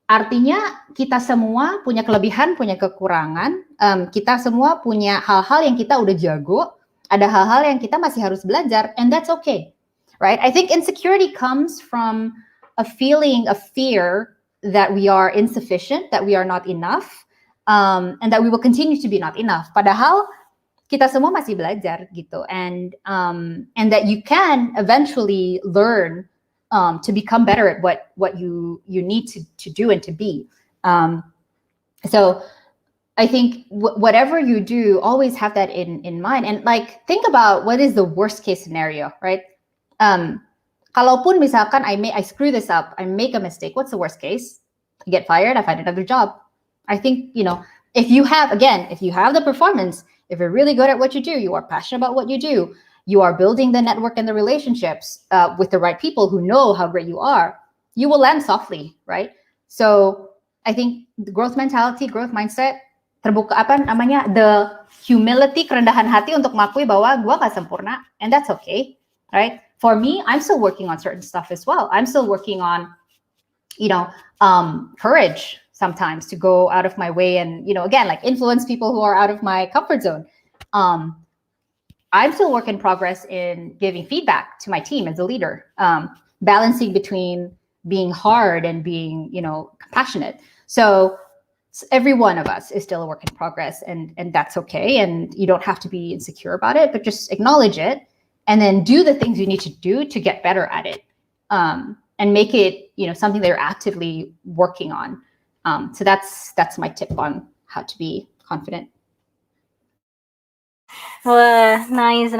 Speaker 3: Artinya kita semua punya kelebihan, punya kekurangan. Kita semua punya hal-hal yang kita udah jago. Ada hal-hal yang kita masih harus belajar, and that's okay, right? I think insecurity comes from a feeling of fear that we are insufficient, that we are not enough, and that we will continue to be not enough. Padahal kita semua masih belajar gitu, and that you can eventually learn to become better at what you need to do and to be. So I think whatever you do, always have that in mind, and like think about what is the worst case scenario, right? Kalaupun misalkan I screw this up, I make a mistake, what's the worst case? I get fired, I find another job. I think, if you have the performance, if you're really good at what you do, you are passionate about what you do, you are building the network and the relationships with the right people who know how great you are, you will land softly, right? So I think the growth mentality, growth mindset, the humility, kerendahan hati untuk mengakui bahwa gue gak sempurna, and that's okay, right? For me, I'm still working on certain stuff as well. I'm still working on, courage sometimes to go out of my way and, again, like influence people who are out of my comfort zone. I'm still work in progress in giving feedback to my team as a leader, balancing between being hard and being, compassionate. So every one of us is still a work in progress, and that's okay. And you don't have to be insecure about it, but just acknowledge it and then do the things you need to do to get better at it, and make it, something that you're actively working on. So that's my tip on how to be confident.
Speaker 1: Nice.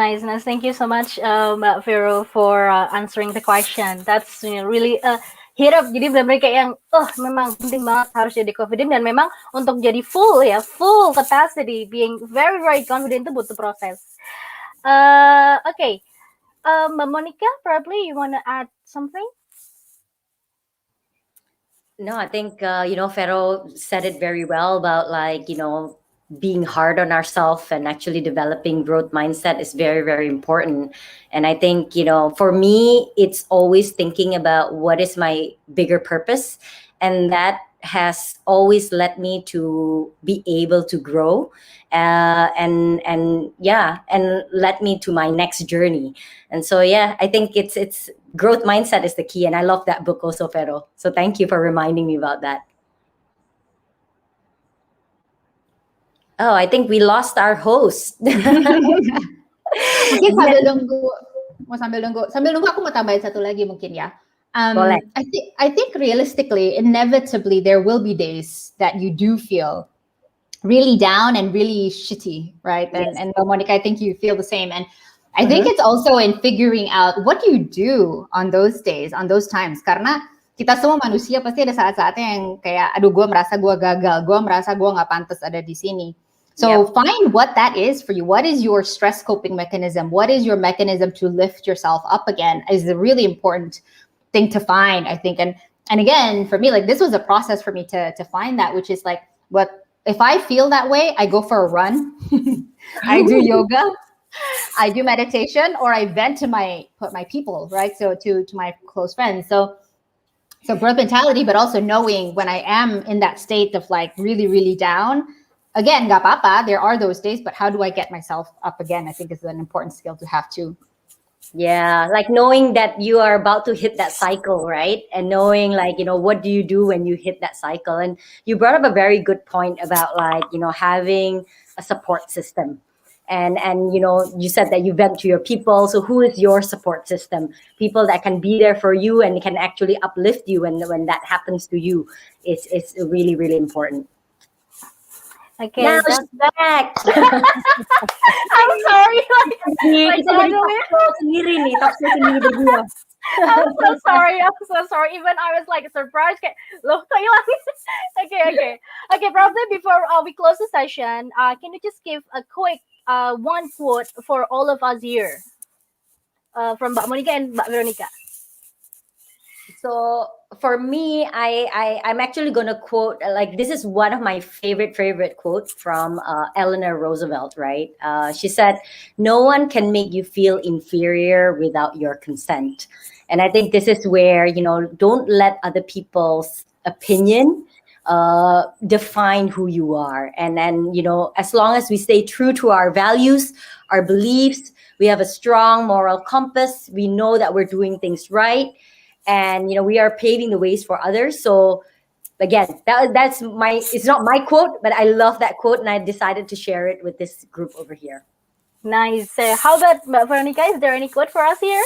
Speaker 1: Thank you so much, Mbak Vero, for answering the question. That's really hit up. Jadi benar-benar kayak yang, memang penting banget harus jadi confident, dan memang untuk jadi full capacity, being very very confident itu butuh proses. Okay, Mbak Monica, probably you want to add something?
Speaker 2: No, I think Vero said it very well about being hard on ourselves and actually developing growth mindset is very, very important. And I think, for me, it's always thinking about what is my bigger purpose. And that has always led me to be able to grow, and led me to my next journey. And so, I think it's growth mindset is the key. And I love that book also, Vero. So thank you for reminding me about that. Oh, I think we lost our host.
Speaker 3: Mungkin sambil nunggu aku mau tambahin satu lagi mungkin ya.
Speaker 2: Boleh.
Speaker 3: I think realistically, inevitably, there will be days that you do feel really down and really shitty, right?
Speaker 2: Yes.
Speaker 3: And Monica, I think you feel the same. And I think it's also in figuring out what you do on those days, on those times. Karena kita semua manusia pasti ada saat-saatnya yang kayak, aduh, gue merasa gue gagal, gue merasa gue nggak pantas ada di sini. So find what that is for you. What is your stress coping mechanism? What is your mechanism to lift yourself up again? Is a really important thing to find, I think. And again, for me, like, this was a process for me to find that, which is like, what if I feel that way, I go for a run, I do yoga, I do meditation, or I vent to my people, right? So to my close friends. So growth mentality, but also knowing when I am in that state of like really, really down. Again, nggak apa-apa, there are those days, but how do I get myself up again? I think is an important skill to have too.
Speaker 2: Yeah, like knowing that you are about to hit that cycle, right? And knowing what do you do when you hit that cycle? And you brought up a very good point about having a support system. And you said that you vent to your people. So who is your support system? People that can be there for you and can actually uplift you when that happens to you. It's really, really important.
Speaker 1: Okay,
Speaker 2: now she's back.
Speaker 1: I'm sorry.
Speaker 2: Kita jadi talk sendiri nih, talk sendiri dia.
Speaker 1: I'm so sorry. Even I was like surprised. Loh, kok hilang? Okay. Probably before we close the session, can you just give a quick one quote for all of us here, from Mbak Monica and Mbak Veronica?
Speaker 2: So for me, I'm actually going to quote, this is one of my favorite quotes from Eleanor Roosevelt, right? She said, "No one can make you feel inferior without your consent." And I think this is where, don't let other people's opinion define who you are. And then, as long as we stay true to our values, our beliefs, we have a strong moral compass, we know that we're doing things right. And we are paving the ways for others. So again, that's it's not my quote, but I love that quote, and I decided to share it with this group over here.
Speaker 1: Nice. How about Veronica? Is there any quote for us here?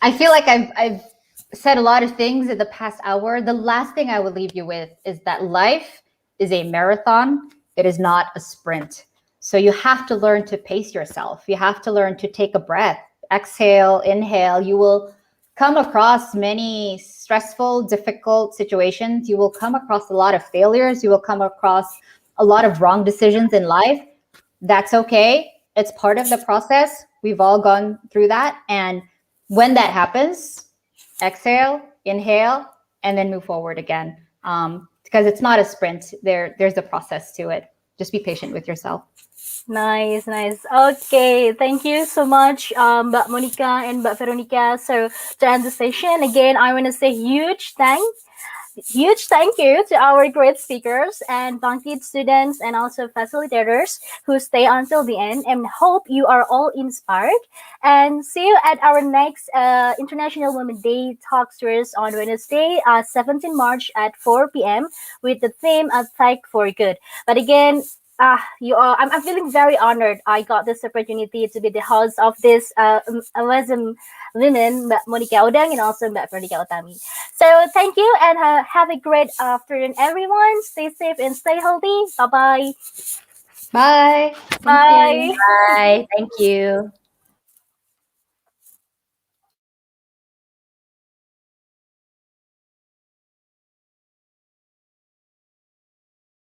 Speaker 3: I feel like I've said a lot of things in the past hour. The last thing I would leave you with is that life is a marathon. It is not a sprint. So you have to learn to pace yourself. You have to learn to take a breath, exhale, inhale. You will come across many stressful, difficult situations. You will come across a lot of failures. You will come across a lot of wrong decisions in life. That's okay. It's part of the process. We've all gone through that. And when that happens, exhale, inhale, and then move forward again. Because it's not a sprint. There's a process to it. Just be patient with yourself.
Speaker 1: Nice. Okay, thank you so much, Mbak Monica and Mbak Veronica. So to end the session, again, I want to say huge thanks huge thank you to our great speakers and Bangkit students and also facilitators who stay until the end, and hope you are all inspired. And see you at our next International Women's Day talk series on Wednesday, 17 March at 4 p.m. with the theme of Tech for Good. But again, I'm feeling very honored. I got this opportunity to be the host of this amazing women, Mbak Monica Oudang and also Mbak Veronica Utami. So thank you and have a great afternoon, everyone. Stay safe and stay healthy. Bye-bye.
Speaker 3: Bye. Thank
Speaker 1: Bye.
Speaker 3: you.
Speaker 2: Bye. Thank you.